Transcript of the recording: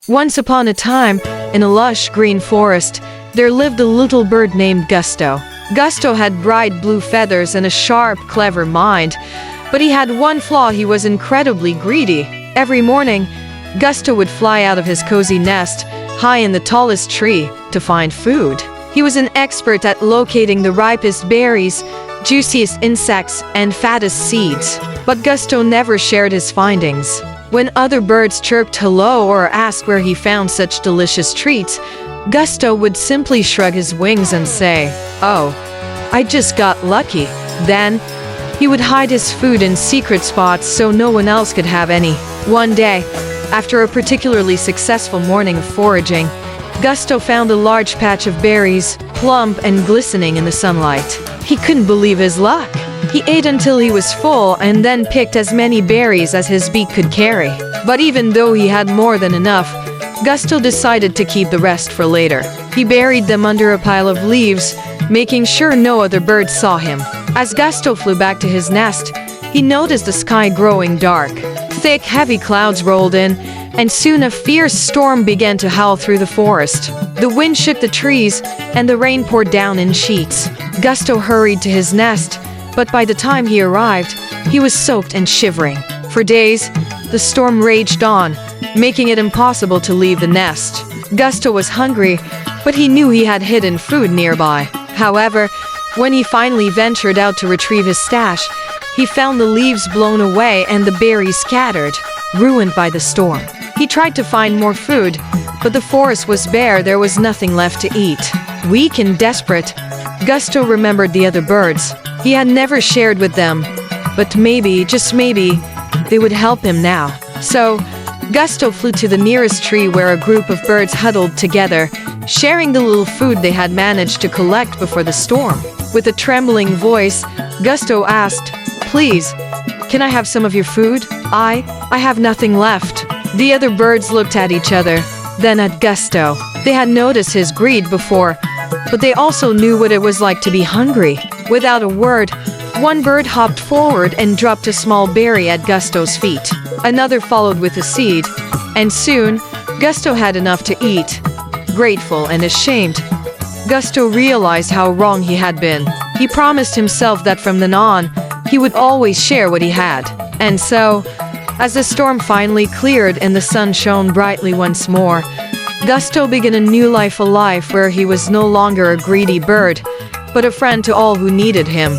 Once upon a time, in a lush green forest, there lived a little bird named Gusto. Gusto had bright blue feathers and a sharp, clever mind, but he had one flaw: he was incredibly greedy. Every morning, Gusto would fly out of his cozy nest, high in the tallest tree, to find food. He was an expert at locating the ripest berries, juiciest insects, and fattest seeds. But Gusto never shared his findings. When other birds chirped hello or asked where he found such delicious treats, Gusto would simply shrug his wings and say, "Oh, I just got lucky." Then, he would hide his food in secret spots so no one else could have any. One day, after a particularly successful morning of foraging, Gusto found a large patch of berries, plump and glistening in the sunlight. He couldn't believe his luck. He ate until he was full and then picked as many berries as his beak could carry. But even though he had more than enough, Gusto decided to keep the rest for later. He buried them under a pile of leaves, making sure no other birds saw him. As Gusto flew back to his nest, he noticed the sky growing dark. Thick, heavy clouds rolled in, and soon a fierce storm began to howl through the forest. The wind shook the trees, and the rain poured down in sheets. Gusto hurried to his nest, but by the time he arrived, he was soaked and shivering. For days, the storm raged on, making it impossible to leave the nest. Gusto was hungry, but he knew he had hidden food nearby. However, when he finally ventured out to retrieve his stash, he found the leaves blown away and the berries scattered, ruined by the storm. He tried to find more food, but the forest was bare. There was nothing left to eat. Weak and desperate, Gusto remembered the other birds. He had never shared with them, but maybe, just maybe, they would help him now. So, Gusto flew to the nearest tree where a group of birds huddled together, sharing the little food they had managed to collect before the storm. With a trembling voice, Gusto asked, "Please, can I have some of your food? I have nothing left." The other birds looked at each other, then at Gusto. They had noticed his greed before, but they also knew what it was like to be hungry. Without a word, one bird hopped forward and dropped a small berry at Gusto's feet. Another followed with a seed, and soon, Gusto had enough to eat. Grateful and ashamed, Gusto realized how wrong he had been. He promised himself that from then on, he would always share what he had. And so, as the storm finally cleared and the sun shone brightly once more, Gusto began a new life, a life where he was no longer a greedy bird, but a friend to all who needed him.